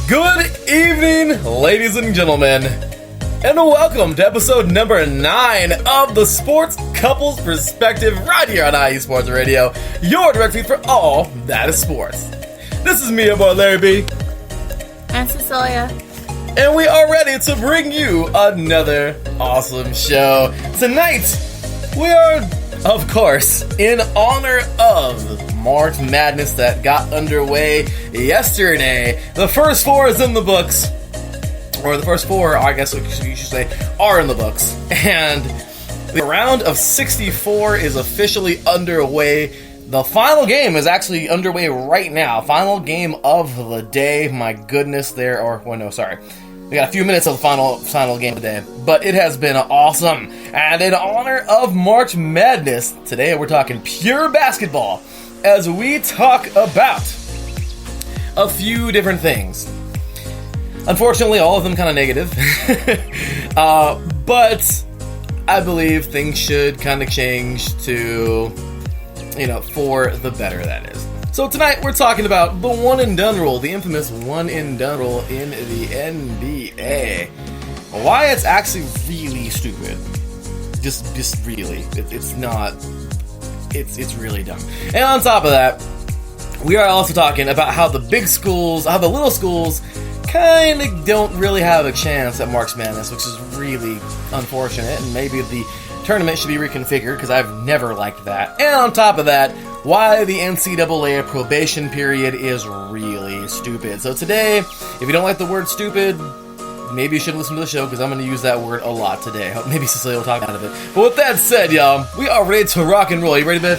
Good evening, ladies and gentlemen, and welcome to episode number 9 of the Sports Couples Perspective right here on IE Sports Radio, your direct feed for all that is sports. This is me, your boy Larry B. And Cecilia. And we are ready to bring you another awesome show. Tonight, we are, of course, in honor of March Madness that got underway yesterday. The first 4 is in the books. Or the first 4, I guess you should say, are in the books. And the round of 64 is officially underway. The final game is actually underway right now. Final game of the day. My goodness, we got a few minutes of the final game today. But it has been awesome. And in honor of March Madness, today we're talking pure basketball as we talk about a few different things. Unfortunately, all of them kind of negative. But I believe things should kind of change to, for the better, that is. So tonight we're talking about the one and done rule, the infamous one and done rule in the NBA. Why it's actually really stupid. Just really. It's not. It's really dumb. And on top of that, we are also talking about how the little schools kind of don't really have a chance at March Madness, which is really unfortunate, and maybe the tournament should be reconfigured, because I've never liked that. And on top of that, why the NCAA probation period is really stupid. So today, if you don't like the word stupid, maybe you shouldn't listen to the show, because I'm going to use that word a lot today. Maybe Cecilia will talk out of it. But with that said, y'all, we are ready to rock and roll. You ready, babe?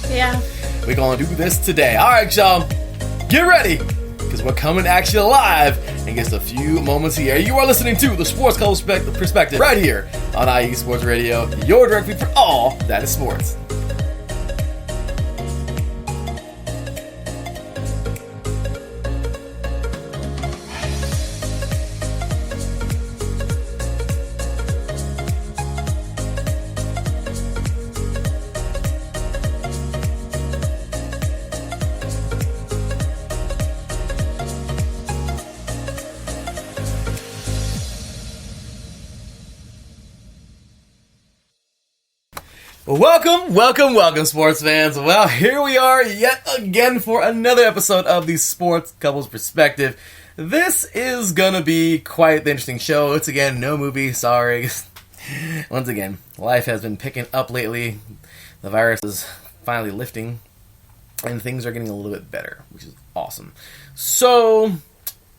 Yeah. We're going to do this today. Alright, y'all, get ready, because we're coming at you live in just a few moments here. You are listening to the Sports Couples Perspective right here on IE Sports Radio, your direct feed for all that is sports. Welcome, sports fans. Well, here we are yet again for another episode of the Sports Couples Perspective. This is gonna be quite the interesting show. It's again, no movie, sorry. Once again, life has been picking up lately. The virus is finally lifting, and things are getting a little bit better, which is awesome. So,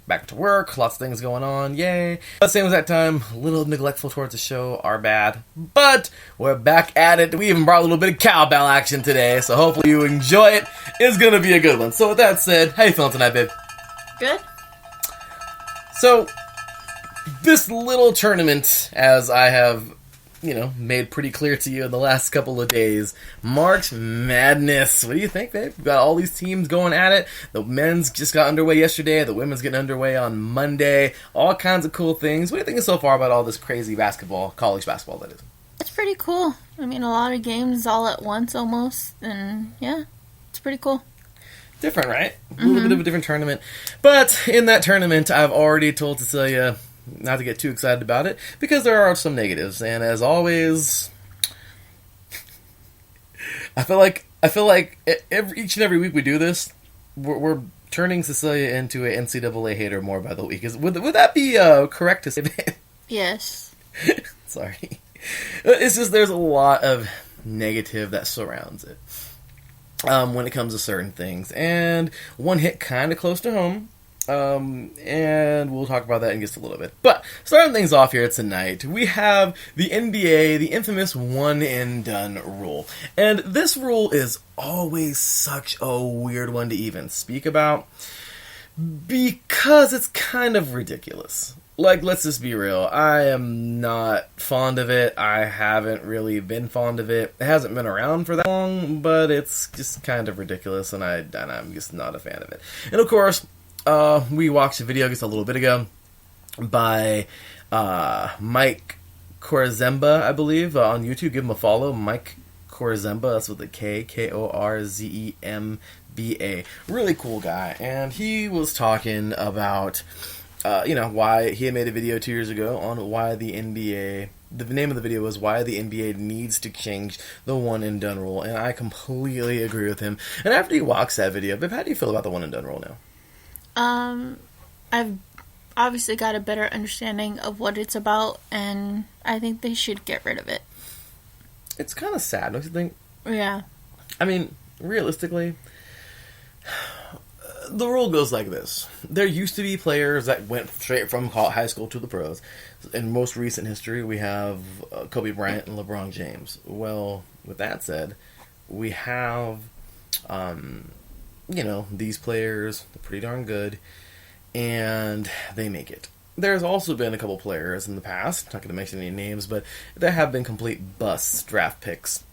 back to work, lots of things going on, yay. But same as that time, a little neglectful towards the show, our bad. But we're back at it. We even brought a little bit of cowbell action today, so hopefully you enjoy it. It's gonna be a good one. So with that said, how you feeling tonight, babe? Good. So, this little tournament, as I have, made pretty clear to you in the last couple of days, March Madness. What do you think, babe? We've got all these teams going at it. The men's just got underway yesterday. The women's getting underway on Monday. All kinds of cool things. What do you think so far about all this crazy basketball, college basketball, that is? It's pretty cool. I mean, a lot of games all at once almost. And, yeah, it's pretty cool. Different, right? A little bit of a different tournament. But in that tournament, I've already told Cecilia not to get too excited about it, because there are some negatives, and as always, I feel like each and every week we do this, we're turning Cecilia into an NCAA hater more by the week. Would that be correct to say that? Yes. Sorry. It's just there's a lot of negative that surrounds it when it comes to certain things, and one hit kind of close to home. And we'll talk about that in just a little bit. But starting things off here tonight, we have the NBA, the infamous one and done rule. And this rule is always such a weird one to even speak about, because it's kind of ridiculous. Like, let's just be real. I am not fond of it. I haven't really been fond of it. It hasn't been around for that long, but it's just kind of ridiculous, and I'm just not a fan of it. And of course, we watched a video just a little bit ago by Mike Korzemba, I believe, on YouTube. Give him a follow, Mike Korzemba. That's with a K, Korzemba. Really cool guy. And he was talking about, why he had made a video 2 years ago on why the NBA... The name of the video was Why the NBA Needs to Change the One and Done Rule, and I completely agree with him. And after he watched that video, Babe, how do you feel about the One and Done Rule now? I've obviously got a better understanding of what it's about, and I think they should get rid of it. It's kind of sad, don't you think? Yeah. I mean, realistically, the rule goes like this. There used to be players that went straight from high school to the pros. In most recent history, we have Kobe Bryant and LeBron James. Well, with that said, we have, these players, they're pretty darn good, and they make it. There's also been a couple players in the past, not going to mention any names, but there have been complete busts, draft picks,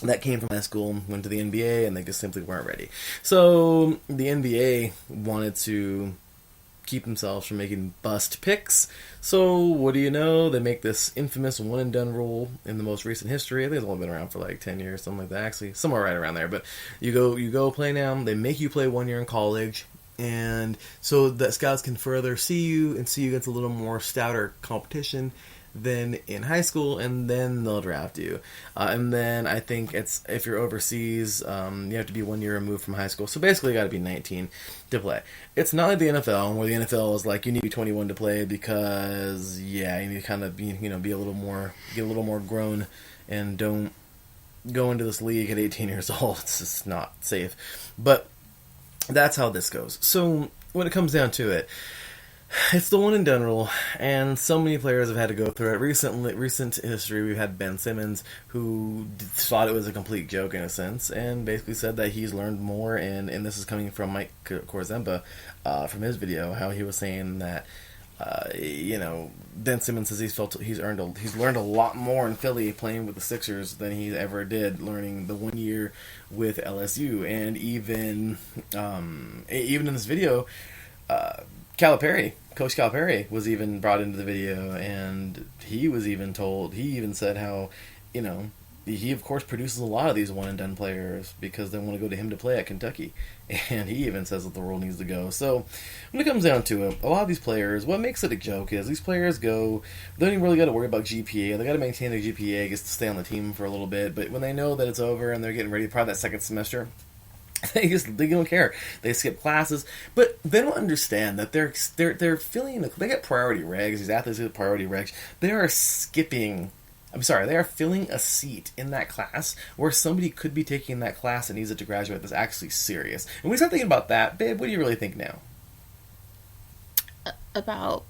that came from high school, went to the NBA, and they just simply weren't ready. So the NBA wanted to keep themselves from making bust picks. So what do you know? They make this infamous one and done rule in the most recent history. I think it's only been around for like 10 years, something like that. Actually, somewhere right around there. But you go play now. They make you play 1 year in college, and so that scouts can further see you and see you against a little more stouter competition than in high school, and then they'll draft you. And then I think it's if you're overseas, you have to be 1 year removed from high school. So basically, you got to be 19 to play. It's not like the NFL, where the NFL is like you need to be 21 to play because you need to kind of be a little more grown, and don't go into this league at 18 years old. It's just not safe. But that's how this goes. So when it comes down to it, it's the one and done rule, and so many players have had to go through it. Recent history, we've had Ben Simmons, who thought it was a complete joke in a sense, and basically said that he's learned more. And this is coming from Mike Korzemba from his video, how he was saying that Ben Simmons says he's learned a lot more in Philly playing with the Sixers than he ever did learning the 1 year with LSU, and even in this video. Coach Calipari was even brought into the video, and he even said how, he of course produces a lot of these one and done players because they want to go to him to play at Kentucky, and he even says that the rule needs to go. So when it comes down to it, a lot of these players, what makes it a joke is these players they don't even really got to worry about GPA. They got to maintain their GPA just to stay on the team for a little bit, but when they know that it's over and they're getting ready for that second semester, they don't care. They skip classes, but they don't understand that they're filling. They get priority regs. These athletes get priority regs. They are filling a seat in that class where somebody could be taking that class and needs it to graduate. That's actually serious. And when we start thinking about that, babe, what do you really think now? About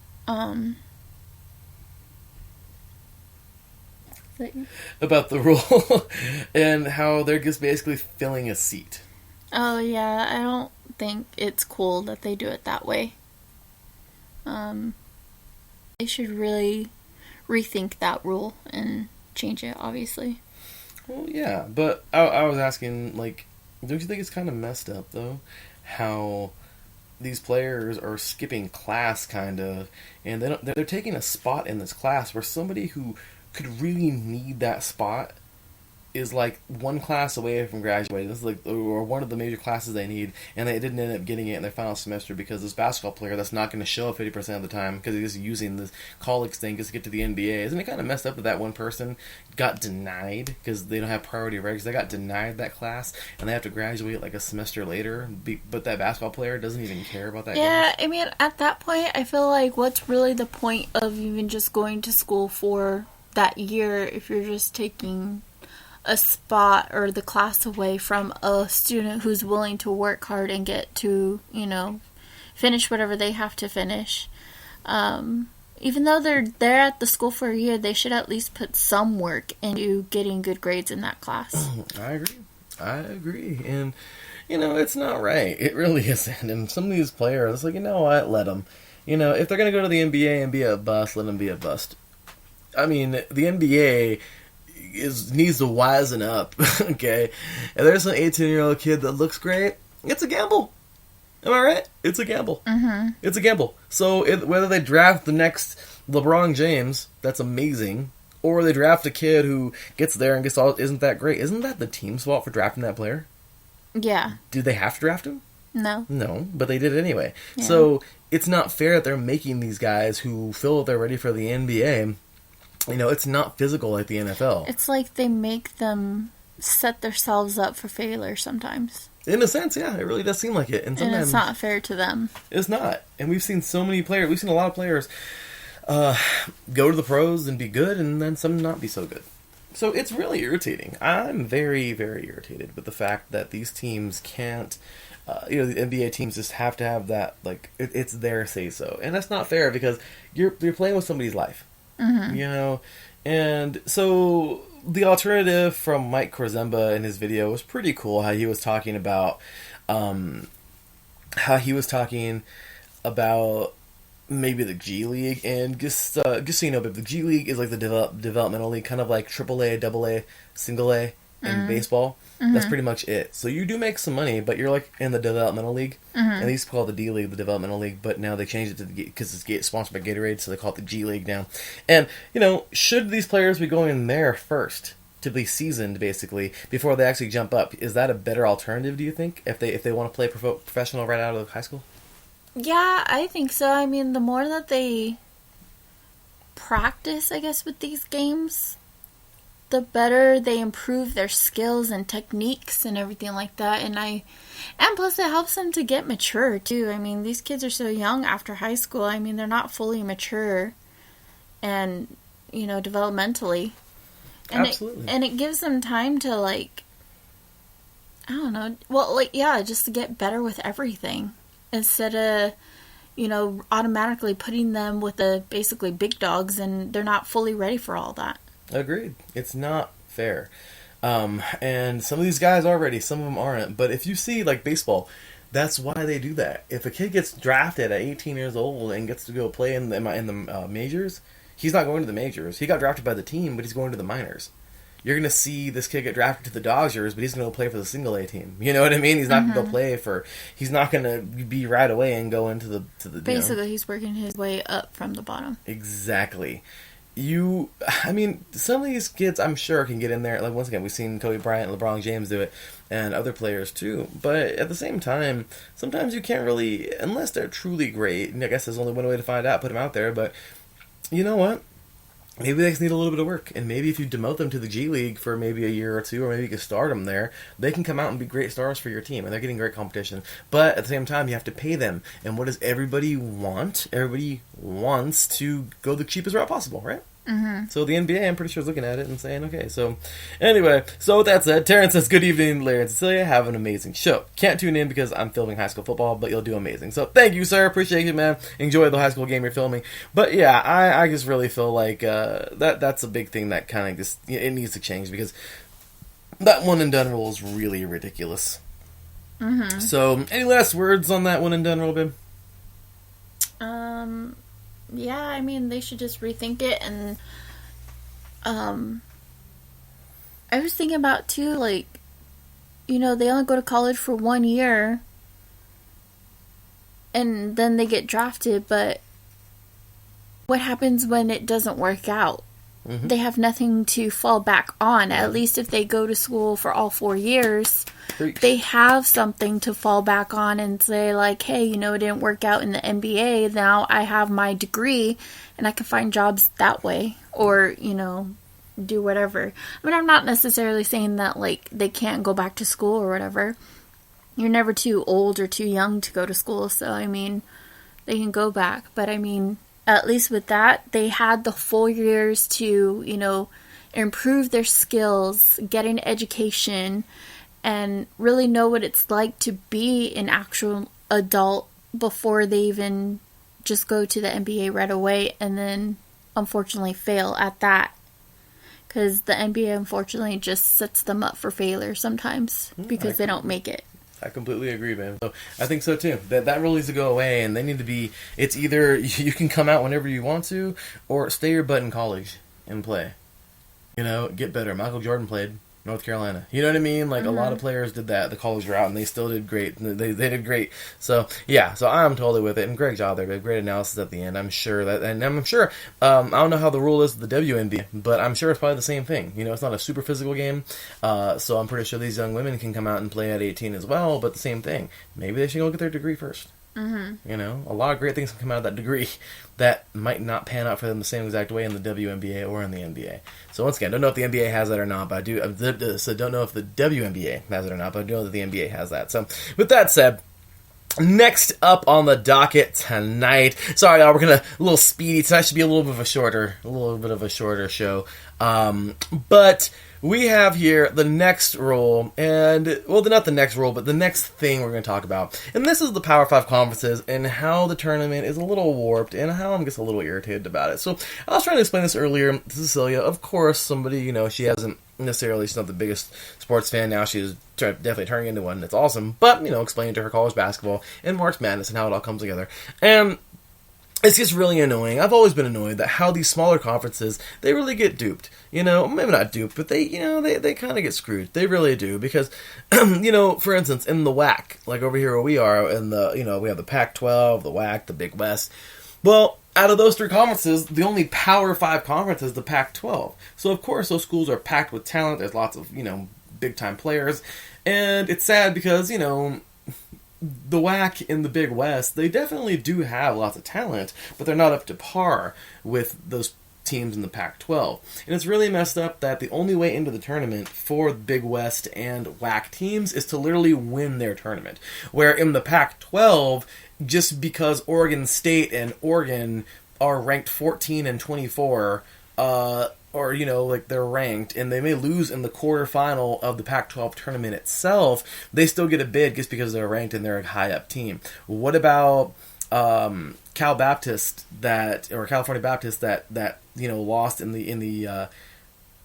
about the rule and how they're just basically filling a seat. Oh, yeah, I don't think it's cool that they do it that way. They should really rethink that rule and change it, obviously. Well, yeah, but I was asking, like, don't you think it's kind of messed up, though, how these players are skipping class, kind of, and they're taking a spot in this class where somebody who could really need that spot is like one class away from graduating. This is like or one of the major classes they need, and they didn't end up getting it in their final semester because this basketball player that's not going to show up 50% of the time because he's using this college thing just to get to the NBA. Isn't it kind of messed up that one person got denied because they don't have priority regs? They got denied that class, and they have to graduate like a semester later, but that basketball player doesn't even care about that. Yeah, I mean, at that point, I feel like what's really the point of even just going to school for that year if you're just taking a spot or the class away from a student who's willing to work hard and get to, finish whatever they have to finish. Even though they're there at the school for a year, they should at least put some work into getting good grades in that class. I agree. And, it's not right. It really isn't. And some of these players, it's like, you know what? Let them. If they're going to go to the NBA and be a bust, let them be a bust. I mean, the NBA needs to wisen up, okay? If there's an 18-year-old kid that looks great, it's a gamble. Am I right? It's a gamble. Mm-hmm. It's a gamble. So whether they draft the next LeBron James, that's amazing, or they draft a kid who gets there and isn't that great, isn't that the team's fault for drafting that player? Yeah. Do they have to draft him? No. No, but they did it anyway. Yeah. So it's not fair that they're making these guys who feel that they're ready for the NBA. You know, it's not physical like the NFL. It's like they make them set themselves up for failure sometimes. In a sense, yeah, it really does seem like it. And sometimes it's not fair to them. It's not. And we've seen so many players, we've seen a lot of players go to the pros and be good, and then some not be so good. So it's really irritating. I'm very, very irritated with the fact that these teams can't, the NBA teams just have to have that, like, it's their say-so. And that's not fair because you're playing with somebody's life. Mm-hmm. You know? And so the alternative from Mike Korzemba in his video was pretty cool. How he was talking about, maybe the G League, and just so you know, but the G League is like the developmental league, kind of like AAA, AA, single A in baseball. Mm-hmm. That's pretty much it. So you do make some money, but you're like in the developmental league. Mm-hmm. And they used to call it the D League the developmental league, but now they changed it to because it's sponsored by Gatorade, so they call it the G League now. And you know, should these players be going in there first to be seasoned, basically, before they actually jump up? Is that a better alternative, do you think, if they want to play professional right out of high school? Yeah, I think so. I mean, the more that they practice, I guess, with these games, the better they improve their skills and techniques and everything like that. And plus it helps them to get mature, too. I mean, these kids are so young after high school. I mean, they're not fully mature and, you know, developmentally. And Absolutely. And it gives them time to, like, I don't know, well, like, yeah, just to get better with everything. Instead of, you know, automatically putting them with the basically big dogs, and they're not fully ready for all that. Agreed. It's not fair. And some of these guys are ready, some of them aren't. But if you see, like, baseball, that's why they do that. If a kid gets drafted at 18 years old and gets to go play in the majors, he's not going to the majors. He got drafted by the team, but he's going to the minors. You're going to see this kid get drafted to the Dodgers, but he's going to go play for the single A team. You know what I mean? He's not going to go play for... He's not going to be right away and go into the Basically, he's working his way up from the bottom. Exactly. I mean, some of these kids, I'm sure, can get in there. Like, once again, we've seen Kobe Bryant and LeBron James do it, and other players, too. But at the same time, sometimes you can't really... Unless they're truly great, and I guess there's only one way to find out, put them out there, but you know what? Maybe they just need a little bit of work, and maybe if you demote them to the G League for maybe a year or two, or maybe you can start them there, they can come out and be great stars for your team, and they're getting great competition. But at the same time, you have to pay them, and what does everybody want? Everybody wants to go the cheapest route possible, right? Mm-hmm. So the NBA, I'm pretty sure, is looking at it and saying, okay, so anyway, so with that said, Terrence says, good evening, Larry and Cecilia, have an amazing show. Can't tune in because I'm filming high school football, but you'll do amazing. So thank you, sir, appreciate you, man, enjoy the high school game you're filming. But yeah, I just really feel like that's a big thing that kind of just, it needs to change, because that one and done rule is really ridiculous. Mm-hmm. So any last words on that one and done rule, babe? Yeah, I mean, they should just rethink it, and, I was thinking about, too, like, you know, they only go to college for 1 year, and then they get drafted, but what happens when it doesn't work out? Mm-hmm. They have nothing to fall back on. Yeah. At least if they go to school for all 4 years, they have something to fall back on and say, like, hey, you know, it didn't work out in the NBA. Now I have my degree and I can find jobs that way, or, you know, do whatever. I mean, I'm not necessarily saying that, like, they can't go back to school or whatever. You're never too old or too young to go to school. So, I mean, they can go back. But, I mean, at least with that, they had the 4 years to, you know, improve their skills, get an education, and really know what it's like to be an actual adult before they even just go to the NBA right away and then, unfortunately, fail at that. Because the NBA, unfortunately, just sets them up for failure sometimes because they don't make it. I completely agree, man. So I think so too. That really needs to go away, and they need to be. It's either you can come out whenever you want to, or stay your butt in college and play. You know, get better. Michael Jordan played. North Carolina. You know what I mean? Like, a lot of players did that. The college route, and they still did great. They did great. So, yeah. So, I'm totally with it. And great job there. Great analysis at the end. I'm sure that... And I'm sure... I don't know how the rule is with the WNBA, but I'm sure it's probably the same thing. You know, it's not a super physical game. So, I'm pretty sure these young women can come out and play at 18 as well, but the same thing. Maybe they should go get their degree first. You know, a lot of great things can come out of that degree that might not pan out for them the same exact way in the WNBA or in the NBA. So once again, don't know if the NBA has that or not, but I do. So don't know if the WNBA has it or not, but I do know that the NBA has that. So with that said, next up on the docket tonight. Sorry, y'all, we're gonna a little speedy. Tonight should be a little bit of a shorter show. But we have here the next rule, and, well, not the next rule, but the next thing we're going to talk about. And this is the Power 5 conferences and how the tournament is a little warped and how I'm just a little irritated about it. So I was trying to explain this earlier to Cecilia. Of course, somebody, you know, she's not the biggest sports fan now. She's definitely turning into one. That's awesome. But, you know, explaining to her college basketball and March Madness and how it all comes together. And it's just really annoying. I've always been annoyed that how these smaller conferences, they really get duped. You know, maybe not duped, but they kind of get screwed. They really do. Because, you know, for instance, in the WAC, like over here where we are, in the, you know, we have the Pac-12, the WAC, the Big West. Well, out of those three conferences, the only Power 5 conference is the Pac-12. So, of course, those schools are packed with talent. There's lots of, you know, big-time players. And it's sad because, you know, the WAC in the Big West, they definitely do have lots of talent, but they're not up to par with those teams in the Pac-12. And it's really messed up that the only way into the tournament for Big West and WAC teams is to literally win their tournament. Where in the Pac-12, just because Oregon State and Oregon are ranked 14 and 24, or, you know, like, they're ranked, and they may lose in the quarterfinal of the Pac-12 tournament itself, they still get a bid just because they're ranked and they're a high-up team. What about California Baptist that you know, lost in the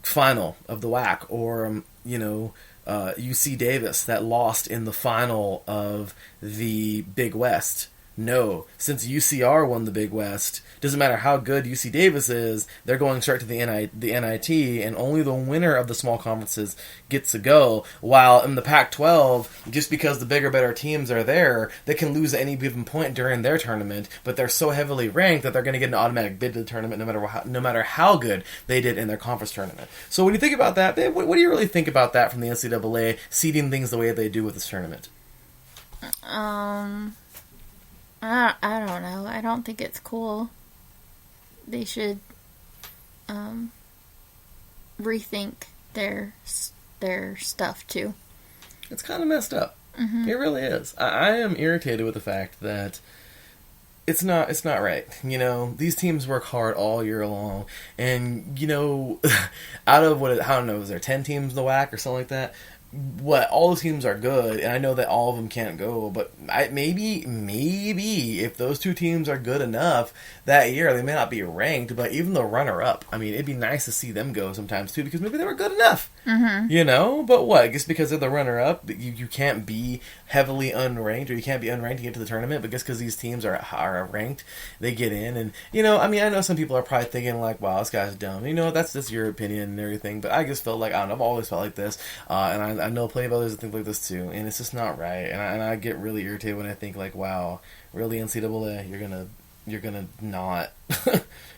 final of the WAC, or you know, UC Davis that lost in the final of the Big West? No, since UCR won the Big West, doesn't matter how good UC Davis is, they're going straight to the NIT, and only the winner of the small conferences gets to go. While in the Pac-12, just because the bigger, better teams are there, they can lose at any given point during their tournament, but they're so heavily ranked that they're going to get an automatic bid to the tournament no matter how good they did in their conference tournament. So when you think about that, babe, what do you really think about that from the NCAA seeding things the way they do with this tournament? I don't know. I don't think it's cool. They should rethink their stuff too. It's kind of messed up. It really is. I am irritated with the fact that it's not right. You know, these teams work hard all year long, and you know, out of I don't know, is there 10 teams in the WAC or something like that? All the teams are good, and I know that all of them can't go, but maybe if those two teams are good enough that year, they may not be ranked, but even the runner-up, I mean, it'd be nice to see them go sometimes too, because maybe they were good enough, you know? But what, just because they're the runner-up, you can't be heavily unranked, or you can't be unranked to get to the tournament, but just because these teams are ranked, they get in, and, you know, I mean, I know some people are probably thinking, like, wow, this guy's dumb, you know, that's just your opinion and everything, but I just felt like, I don't know, I've always felt like this, and I know plenty of others that think like this too, and it's just not right, and I get really irritated when I think, like, wow, really, NCAA, you're gonna not,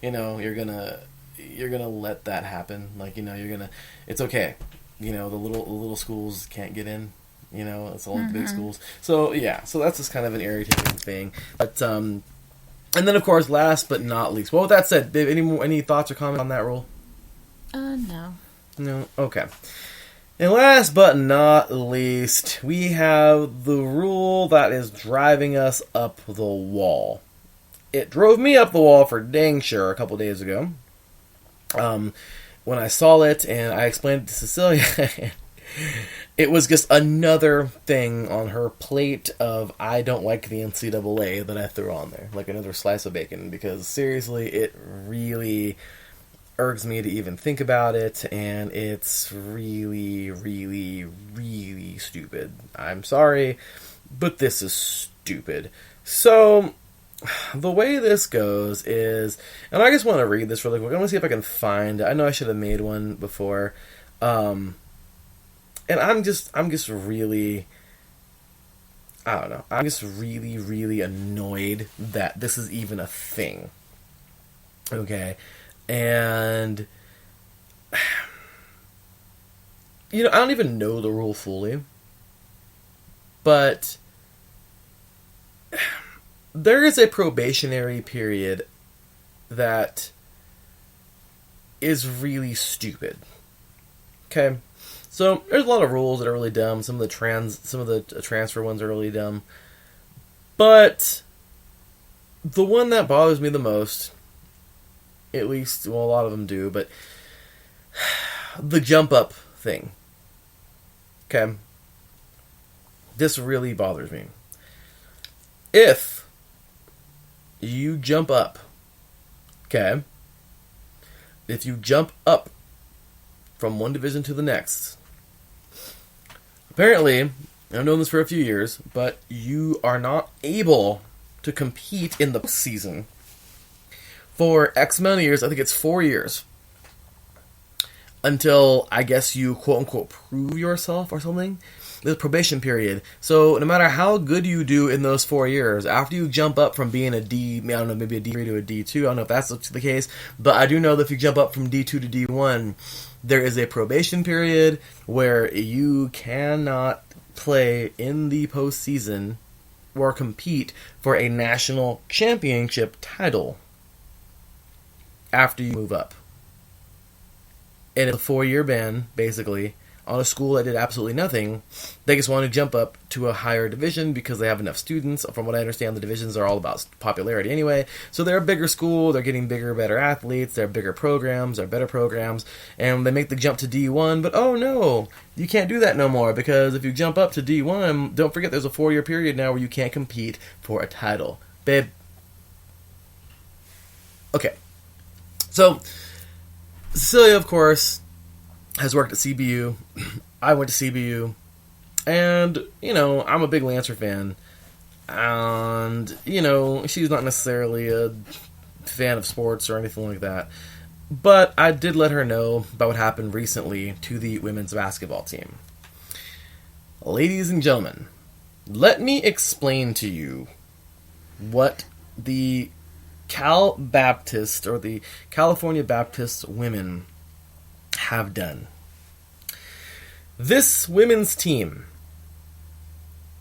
you know, you're gonna let that happen, like, you know, it's okay, you know, the little schools can't get in, you know, it's only the big schools, so yeah, so that's just kind of an irritating thing, but and then of course, last but not least, well, with that said, Dave, any thoughts or comments on that rule? No, okay. And last but not least, we have the rule that is driving us up the wall. It drove me up the wall for dang sure a couple days ago. When I saw it and I explained it to Cecilia, it was just another thing on her plate of I don't like the NCAA that I threw on there. Like another slice of bacon, because seriously, it really irks me to even think about it, and it's really, really, really stupid. I'm sorry, but this is stupid. So, the way this goes is, and I just want to read this really quick. I'm going to see if I can find it. I know I should have made one before. And I'm just really, I don't know. I'm just really, really annoyed that this is even a thing. Okay? And, I don't even know the rule fully. But there is a probationary period that is really stupid. Okay? So there's a lot of rules that are really dumb. Some of the transfer ones are really dumb. But the one that bothers me the most, at least, well, a lot of them do, but the jump up thing. Okay? This really bothers me. If you jump up, okay? If you jump up from one division to the next, apparently, I've known this for a few years, but you are not able to compete in the season for X amount of years. I think it's 4 years. Until, I guess, you quote-unquote prove yourself or something. There's a probation period. So no matter how good you do in those 4 years, after you jump up from being a D, I don't know, maybe a D3 to a D2, I don't know if that's the case, but I do know that if you jump up from D2 to D1, there is a probation period where you cannot play in the postseason or compete for a national championship title after you move up. And it's a 4-year ban, basically, on a school that did absolutely nothing. They just want to jump up to a higher division because they have enough students. From what I understand, the divisions are all about popularity anyway. So they're a bigger school, they're getting bigger, better athletes, they're bigger programs, they're better programs, and they make the jump to D1, but oh no, you can't do that no more, because if you jump up to D1, don't forget there's a 4-year period now where you can't compete for a title. Babe. Okay. So, Cecilia, of course, has worked at CBU. I went to CBU. And, I'm a big Lancer fan. And, she's not necessarily a fan of sports or anything like that. But I did let her know about what happened recently to the women's basketball team. Ladies and gentlemen, let me explain to you what the Cal Baptist, or the California Baptist women, have done. This women's team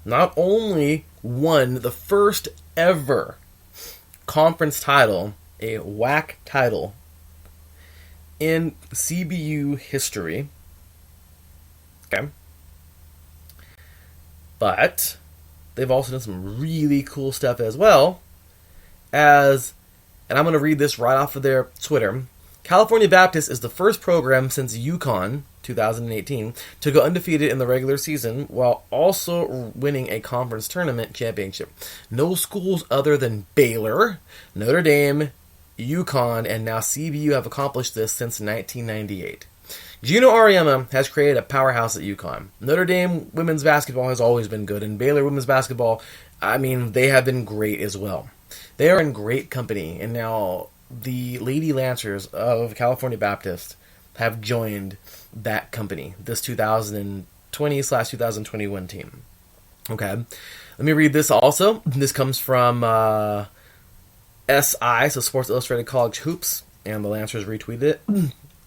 not only won the first ever conference title, a WAC title, in CBU history, okay, but they've also done some really cool stuff as well, and I'm going to read this right off of their Twitter. California Baptist is the first program since UConn, 2018, to go undefeated in the regular season while also winning a conference tournament championship. No schools other than Baylor, Notre Dame, UConn, and now CBU have accomplished this since 1998. Gino Auriemma has created a powerhouse at UConn. Notre Dame women's basketball has always been good, and Baylor women's basketball, they have been great as well. They are in great company, and now the Lady Lancers of California Baptist have joined that company, this 2020/2021 team. Okay, let me read this also. This comes from SI, so Sports Illustrated College Hoops, and the Lancers retweeted it.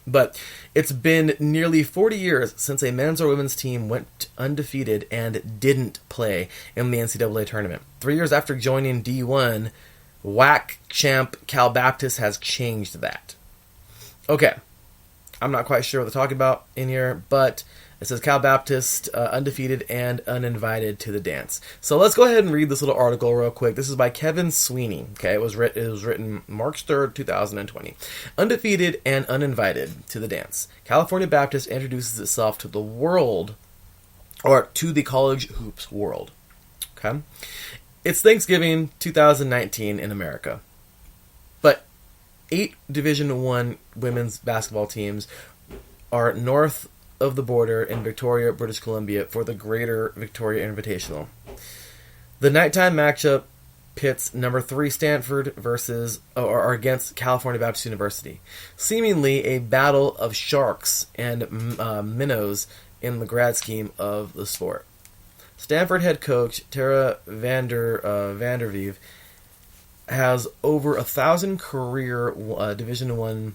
But it's been nearly 40 years since a men's or women's team went undefeated and didn't play in the NCAA tournament. 3 years after joining D1, WAC champ Cal Baptist has changed that. Okay, I'm not quite sure what they're talking about in here, but it says Cal Baptist undefeated and uninvited to the dance. So let's go ahead and read this little article real quick. This is by Kevin Sweeney. Okay, it was written March 3rd, 2020. Undefeated and uninvited to the dance. California Baptist introduces itself to the world, or to the college hoops world. Okay, it's Thanksgiving 2019 in America, but 8 Division I women's basketball teams are north of the border in Victoria, British Columbia for the Greater Victoria Invitational. The nighttime matchup pits number 3 Stanford against California Baptist University. Seemingly a battle of sharks and minnows in the grad scheme of the sport. Stanford head coach Tara Vanderveeve has over 1,000 career Division I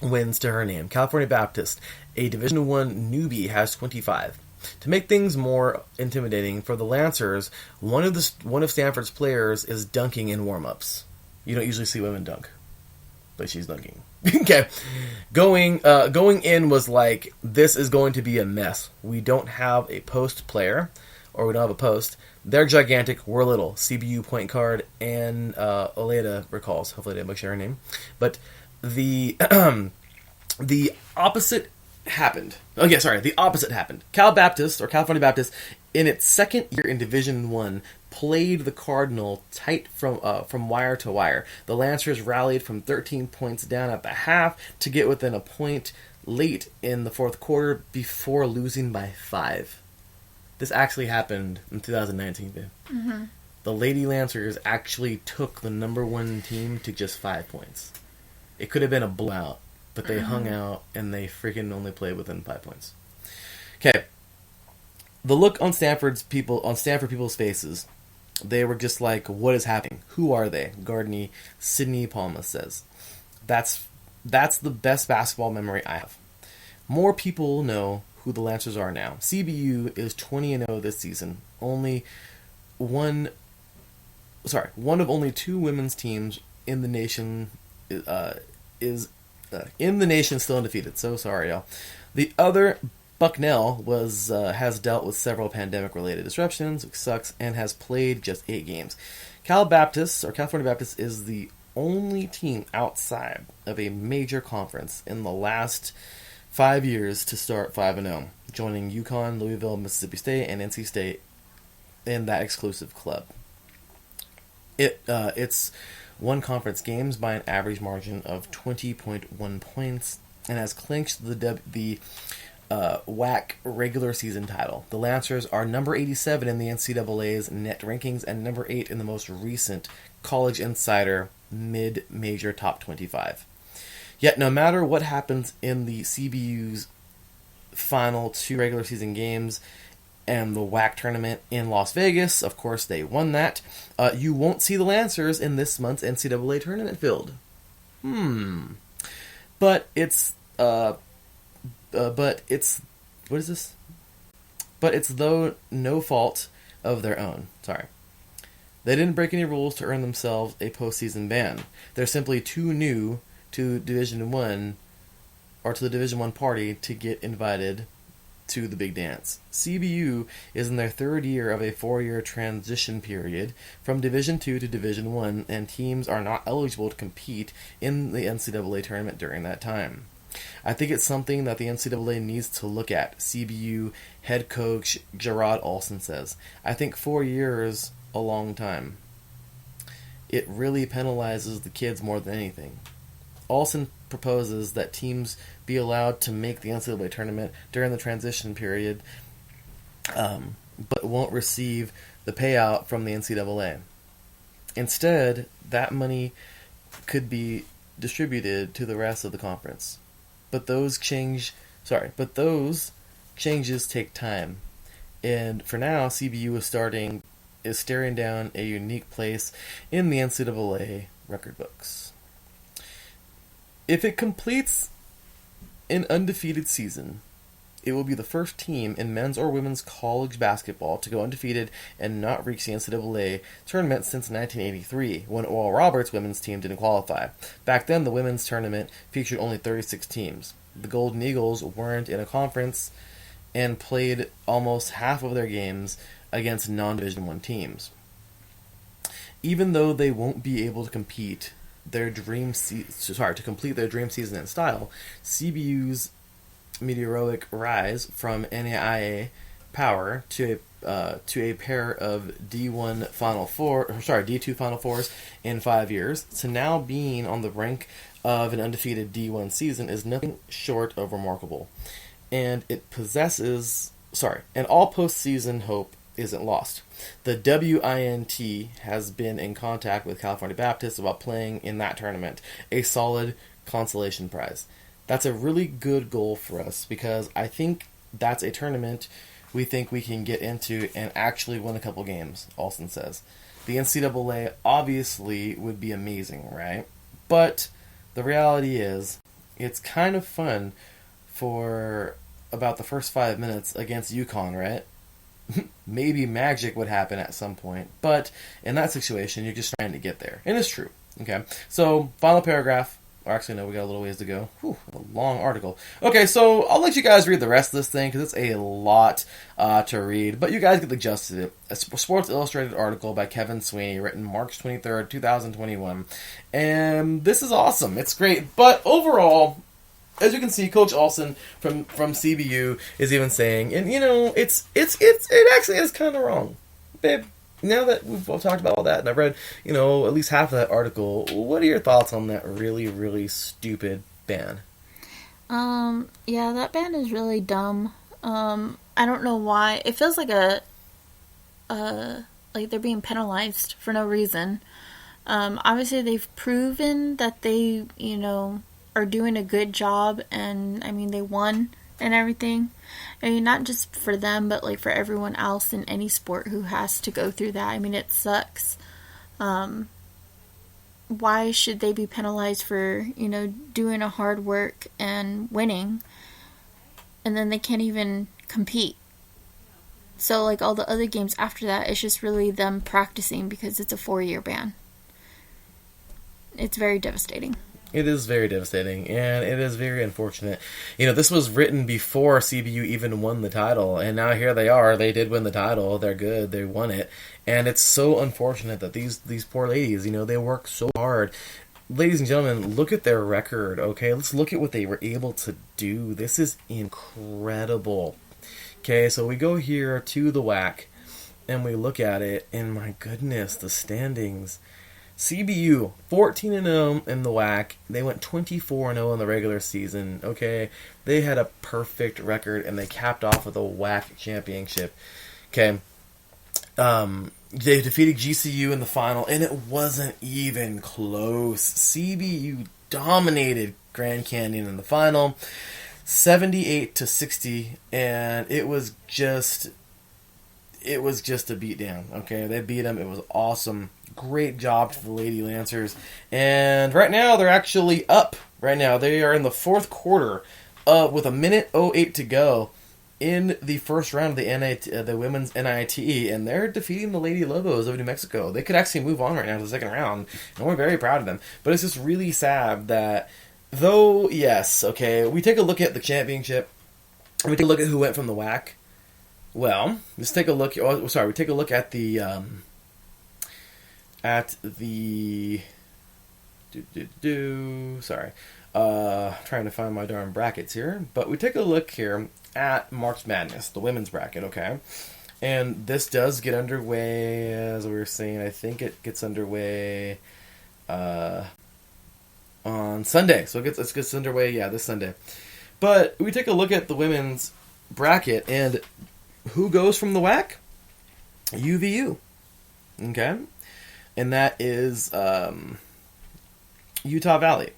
wins to her name. California Baptist, a Division I newbie, has 25. To make things more intimidating for the Lancers, one of Stanford's players is dunking in warm-ups. You don't usually see women dunk, but she's dunking. Okay, going in was like, this is going to be a mess. We don't have a post player, or we don't have a post. They're gigantic, we're little. CBU point guard and Oleda recalls. Hopefully I didn't butcher her name, but the the opposite happened. Oh yeah, sorry. The opposite happened. Cal Baptist, or California Baptist, in its second year in Division I, played the Cardinal tight from wire to wire. The Lancers rallied from 13 points down at the half to get within a point late in the fourth quarter before losing by 5. This actually happened in 2019, babe. Mm-hmm. The Lady Lancers actually took the number 1 team to just 5 points. It could have been a blowout, but they hung out and they freaking only played within 5 points. Okay. The look on Stanford people's faces, they were just like, what is happening? Who are they? Gardney Sidney Palma says. That's the best basketball memory I have. More people know who the Lancers are now. CBU is 20-0 this season. One of only 2 women's teams in the nation is in the nation still undefeated. So sorry, y'all. The other, Bucknell, has dealt with several pandemic-related disruptions, which sucks, and has played just 8 games. California Baptist, is the only team outside of a major conference in the last 5 years to start 5-0, joining UConn, Louisville, Mississippi State, and NC State in that exclusive club. It's won conference games by an average margin of 20.1 points and has clinched the WAC regular season title. The Lancers are number 87 in the NCAA's net rankings and number 8 in the most recent College Insider mid-major top 25. Yet no matter what happens in the CBU's final 2 regular season games and the WAC tournament in Las Vegas, of course they won that, you won't see the Lancers in this month's NCAA tournament field. But it's what is this? But it's though no fault of their own. Sorry. They didn't break any rules to earn themselves a postseason ban. They're simply too new to Division I, or to the Division I party, to get invited to the big dance. CBU is in their 3rd year of a 4-year transition period from Division II to Division I, and teams are not eligible to compete in the NCAA tournament during that time. I think it's something that the NCAA needs to look at, CBU head coach Gerard Olson says. I think 4 years a long time. It really penalizes the kids more than anything. Olson proposes that teams be allowed to make the NCAA tournament during the transition period, but won't receive the payout from the NCAA. Instead, that money could be distributed to the rest of the conference. But those changes take time. And for now, CBU is staring down a unique place in the NCAA record books. If it completes an undefeated season, it will be the first team in men's or women's college basketball to go undefeated and not reach the NCAA tournament since 1983, when Oral Roberts' women's team didn't qualify. Back then, the women's tournament featured only 36 teams. The Golden Eagles weren't in a conference and played almost half of their games against non-Division I teams. Even though they won't be able to complete their dream season in style, CBU's meteoric rise from NAIA power to a pair of D2 Final Fours in 5 years to now being on the brink of an undefeated D1 season is nothing short of remarkable, and all postseason hope isn't lost. The WINT has been in contact with California Baptist about playing in that tournament, a solid consolation prize. That's a really good goal for us, because I think that's a tournament we think we can get into and actually win a couple games, Alston says. The NCAA obviously would be amazing, right? But the reality is, it's kind of fun for about the first 5 minutes against UConn, right? Maybe magic would happen at some point, but in that situation, you're just trying to get there. And it's true. Okay, so final paragraph. Or actually, no, we got a little ways to go. Whew, a long article. Okay, so I'll let you guys read the rest of this thing because it's a lot to read. But you guys get the gist of it. A Sports Illustrated article by Kevin Sweeney, written March 23rd, 2021. And this is awesome. It's great. But overall, as you can see, Coach Alston from CBU is even saying, and it actually is kind of wrong, babe. Now that we've all talked about all that, and I've read, at least half of that article, what are your thoughts on that really, really stupid ban? Yeah, that ban is really dumb. I don't know why. It feels like like they're being penalized for no reason. Obviously they've proven that they, are doing a good job, and, they won and everything. Not just for them, but like for everyone else in any sport who has to go through that. It sucks. Why should they be penalized for, doing a hard work and winning, and then they can't even compete? So like all the other games after that, it's just really them practicing because it's a 4-year ban. It's very devastating. It is very devastating, and it is very unfortunate. This was written before CBU even won the title, and now here they are. They did win the title. They're good. They won it. And it's so unfortunate that these poor ladies, they work so hard. Ladies and gentlemen, look at their record, okay? Let's look at what they were able to do. This is incredible. Okay, so we go here to the WAC, and we look at it, and my goodness, the standings. CBU, 14-0 in the WAC. They went 24-0 in the regular season. Okay, they had a perfect record, and they capped off with a WAC championship. Okay, they defeated GCU in the final, and it wasn't even close. CBU dominated Grand Canyon in the final, 78-60, and it was just a beatdown. Okay, they beat them. It was awesome. Great job to the Lady Lancers. And right now, they're actually up. Right now, they are in the fourth quarter with 1:08 to go in the first round of the women's NIT, and they're defeating the Lady Lobos of New Mexico. They could actually move on right now to the second round, and we're very proud of them. But it's just really sad that, though, yes, okay, we take a look at the championship, and we take a look at who went from the WAC. Well, let's take a look. We take a look at the trying to find my darn brackets here. But we take a look here at March Madness, the women's bracket, okay? And this does get underway, as we were saying. I think it gets underway on Sunday. So it gets underway, this Sunday. But we take a look at the women's bracket, and who goes from the WAC? UVU. Okay? And that is Utah Valley.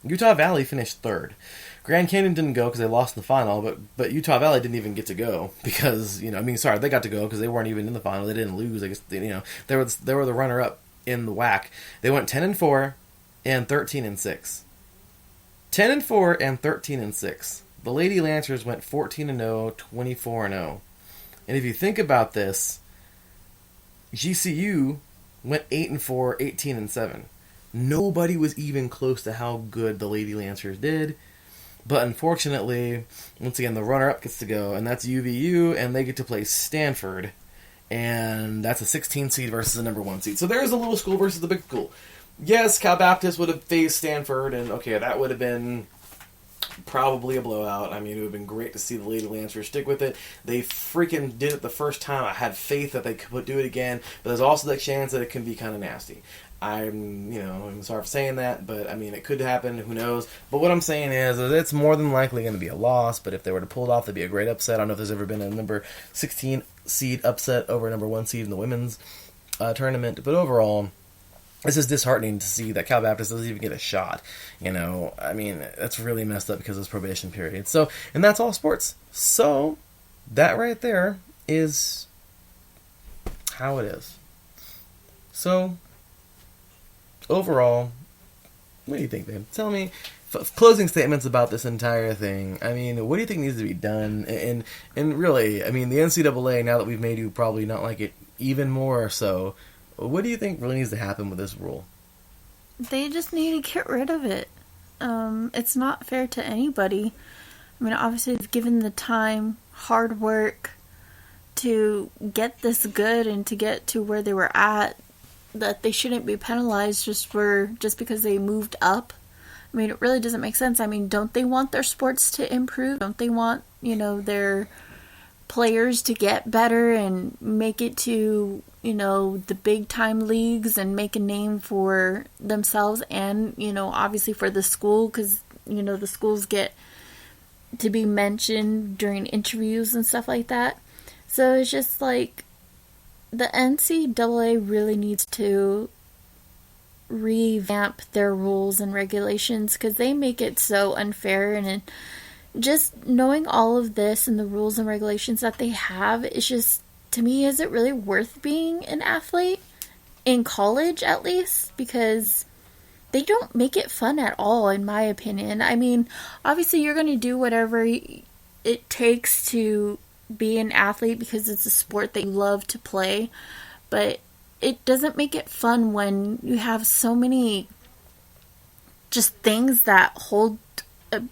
Utah Valley finished third. Grand Canyon didn't go because they lost in the final, but Utah Valley didn't even get to go because, they got to go because they weren't even in the final. They didn't lose. I guess, they were the runner-up in the WAC. They went 10-4 and 13-6. 10-4 and 13-6. The Lady Lancers went 14-0, 24-0. And if you think about this, GCU went 8-4, 18-7. Nobody was even close to how good the Lady Lancers did. But unfortunately, once again, the runner-up gets to go, and that's UVU, and they get to play Stanford. And that's a 16 seed versus a number 1 seed. So there's a little school versus the big school. Yes, Cal Baptist would have faced Stanford, and okay, that would have been probably a blowout. It would have been great to see the Lady Lancers stick with it. They freaking did it the first time. I had faith that they could do it again, but there's also that chance that it can be kind of nasty. I'm sorry for saying that, but it could happen. Who knows? But what I'm saying is it's more than likely going to be a loss. But if they were to pull it off, that'd be a great upset. I don't know if there's ever been a number 16 seed upset over a number 1 seed in the women's tournament. But overall, This is disheartening to see that Cal Baptist doesn't even get a shot. I mean, that's really messed up because of this probation period. So, and that's all sports. So, that right there is how it is. So, overall, what do you think, babe? Tell me closing statements about this entire thing. I mean, what do you think needs to be done? And really, I mean, the NCAA, now that we've made you probably not like it even more so, what do you think really needs to happen with this rule? They just need to get rid of it. It's not fair to anybody. I mean, obviously, they've given the time, hard work to get this good and to get to where they were at, that they shouldn't be penalized just because they moved up. I mean, it really doesn't make sense. I mean, don't they want their sports to improve? Don't they want, their players to get better and make it to, the big time leagues and make a name for themselves and, obviously for the school, because, the schools get to be mentioned during interviews and stuff like that. So it's just like the NCAA really needs to revamp their rules and regulations because they make it so unfair. And just knowing all of this and the rules and regulations that they have, it's just, to me, is it really worth being an athlete in college at least? Because they don't make it fun at all, in my opinion. I mean, obviously you're going to do whatever it takes to be an athlete because it's a sport that you love to play, but it doesn't make it fun when you have so many just things that hold,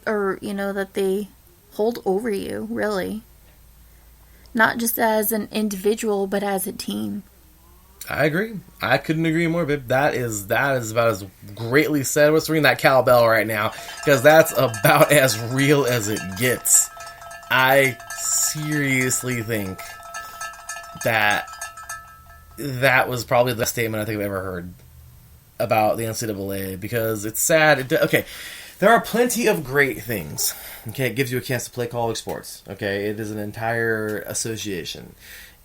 or, that they hold over you, really. Not just as an individual, but as a team. I agree. I couldn't agree more, babe. That is about as greatly said. Let's ring that cowbell right now, because that's about as real as it gets. I seriously think that was probably the best statement I think I've ever heard about the NCAA, because it's sad. Okay, there are plenty of great things. Okay, it gives you a chance to play college sports. Okay, it is an entire association.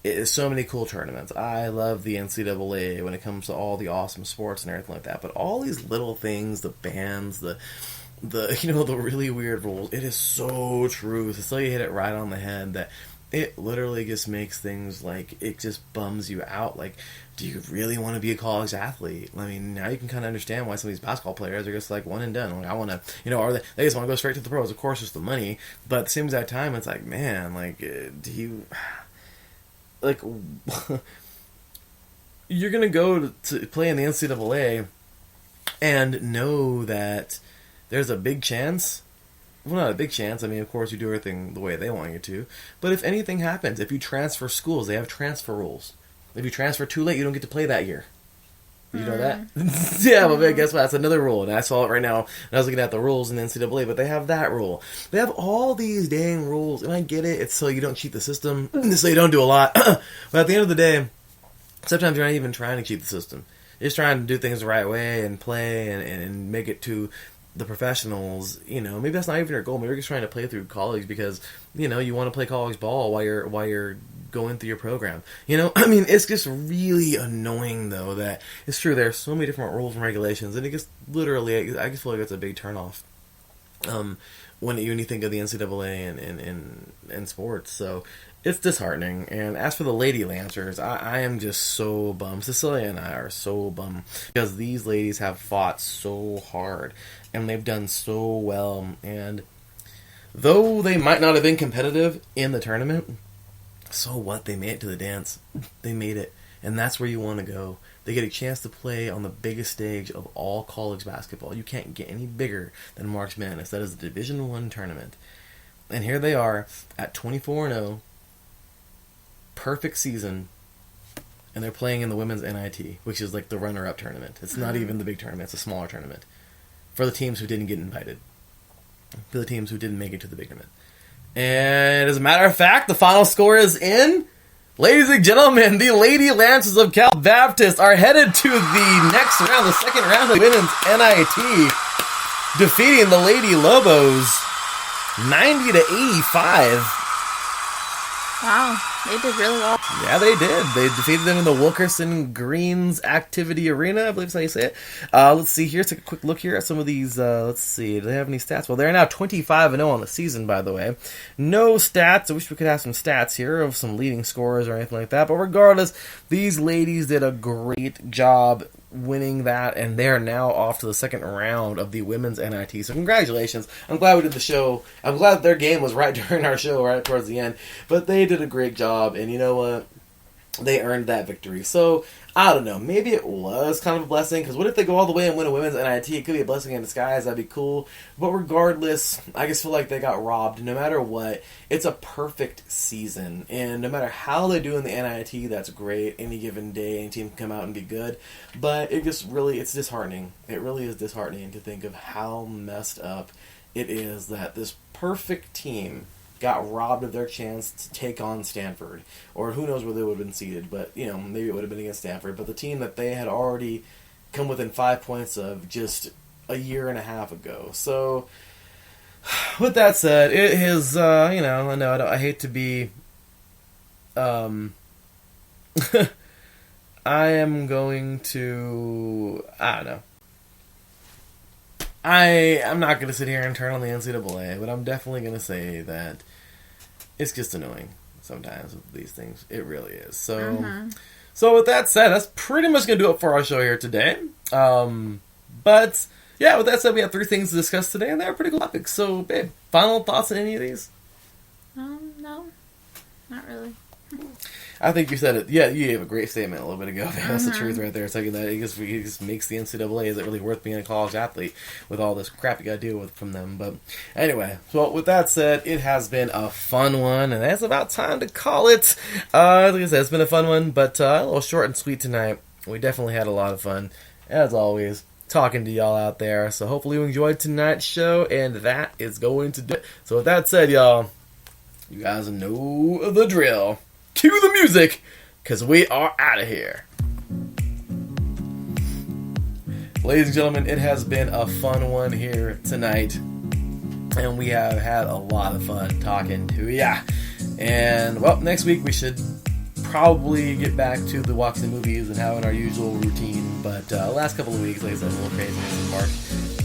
It is so many cool tournaments. I love the NCAA when it comes to all the awesome sports and everything like that. But all these little things, the bans, the really weird rules, it is so true. Cecilia hit it right on the head that it literally just makes things like, it just bums you out. Like, do you really want to be a college athlete? I mean, now you can kind of understand why some of these basketball players are just like one and done. Like, I want to, or they just want to go straight to the pros. Of course, it's the money. But at the same exact time, it's like, man, like, do you, like, you're going to go to play in the NCAA and know that there's a big chance. Well, not a big chance. I mean, of course, you do everything the way they want you to. But if anything happens, if you transfer schools, they have transfer rules. If you transfer too late, you don't get to play that year. You know that? Yeah, but guess what? That's another rule. And I saw it right now. And I was looking at the rules in the NCAA, but they have that rule. They have all these dang rules. And I get it. It's so you don't cheat the system. So you don't do a lot. But at the end of the day, sometimes you're not even trying to cheat the system. You're just trying to do things the right way and play and make it to the professionals. Maybe that's not even your goal. Maybe you're just trying to play through college because, you want to play college ball while you're going through your program. I mean, it's just really annoying, though, that it's true. There are so many different rules and regulations, and it just literally, I just feel like it's a big turnoff when you think of the NCAA and sports. So it's disheartening. And as for the Lady Lancers, I am just so bummed. Cecilia and I are so bummed because these ladies have fought so hard and they've done so well. And though they might not have been competitive in the tournament, so what? They made it to the dance. They made it. And that's where you want to go. They get a chance to play on the biggest stage of all college basketball. You can't get any bigger than March Madness. That is the Division I tournament. And here they are at 24-0. Perfect season. And they're playing in the women's NIT, which is like the runner-up tournament. It's not even the big tournament. It's a smaller tournament. For the teams who didn't get invited. For the teams who didn't make it to the big tournament. And as a matter of fact, the final score is in. Ladies and gentlemen, the Lady Lancers of Cal Baptist are headed to the next round, the second round of the women's NIT, defeating the Lady Lobos 90-85. Wow, they did really well. Yeah, they did. They defeated them in the Wilkerson Greens Activity Arena, I believe that's how you say it. Let's see here. Let's take a quick look here at some of these. Let's see. Do they have any stats? Well, they're now 25-0 on the season, by the way. No stats. I wish we could have some stats here of some leading scorers or anything like that. But regardless, these ladies did a great job winning that, and they're now off to the second round of the women's NIT. So congratulations. I'm glad we did the show. I'm glad their game was right during our show, right towards the end. But they did a great job, and you know what? They earned that victory. So, I don't know. Maybe it was kind of a blessing, because what if they go all the way and win a women's NIT? It could be a blessing in disguise. That'd be cool. But regardless, I just feel like they got robbed. No matter what, it's a perfect season. And no matter how they do in the NIT, that's great. Any given day, any team can come out and be good. But it just really, it's disheartening. It really is disheartening to think of how messed up it is that this perfect team got robbed of their chance to take on Stanford. Or who knows where they would have been seated, but, you know, maybe it would have been against Stanford. But the team that they had already come within 5 points of just a year and a half ago. So, with that said, it is, you know, I hate to be, I am going to, I don't know. I'm not going to sit here and turn on the NCAA, but I'm definitely going to say that it's just annoying sometimes with these things. It really is. So, So with that said, that's pretty much going to do it for our show here today. But, yeah, with that said, we have 3 things to discuss today, and they're pretty cool topics. So, babe, final thoughts on any of these? No, not really. I think you said it. Yeah, you gave a great statement a little bit ago. That's the truth right there. It's like that. It just makes the NCAA. Is it really worth being a college athlete with all this crap you got to deal with from them? But anyway, so with that said, it has been a fun one, and it's about time to call it. Like I said, it's been a fun one, but a little short and sweet tonight. We definitely had a lot of fun, as always, talking to y'all out there. So hopefully you enjoyed tonight's show, and that is going to do it. So with that said, y'all, you guys know the drill. Cue the music, because we are out of here. Ladies and gentlemen, it has been a fun one here tonight, and we have had a lot of fun talking to ya. And, well, next week we should probably get back to the watching the movies and having our usual routine, but last couple of weeks, like I said, a little craziness in March.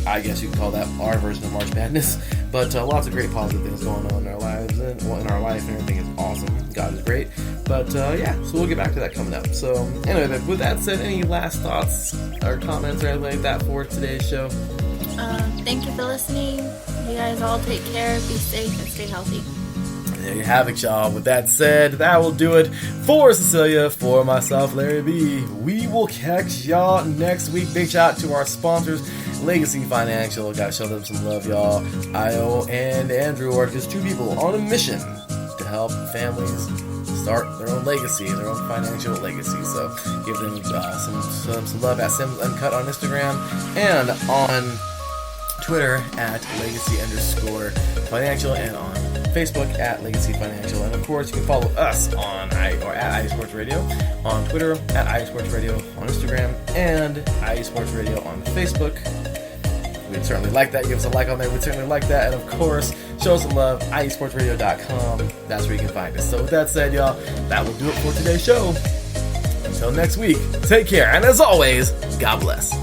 I guess you could call that our version of March Madness, but lots of great positive things going on in our lives, and in our life, and everything is awesome. God is great, but yeah, so we'll get back to that coming up. So anyway, but with that said, any last thoughts or comments or anything like that for today's show? Thank you for listening. You guys all take care, be safe, and stay healthy. There you have it, y'all. With that said, that will do it for Cecilia, for myself, Larry B. We will catch y'all next week. Big shout out to our sponsors, Legacy Financial. Gotta show them some love, y'all. Io and Andrew are just 2 people on a mission to help families start their own legacy, their own financial legacy. So give them some love at Simmons Uncut on Instagram and on Twitter at Legacy_Financial and on Facebook at Legacy Financial. And of course, you can follow us at iSports Radio on Twitter, at iSports Radio on Instagram, and iSports Radio on Facebook. We'd certainly like that. Give us a like on there. We'd certainly like that. And of course, show us some love, iSportsRadio.com. That's where you can find us. So with that said, y'all, that will do it for today's show. Until next week, take care. And as always, God bless.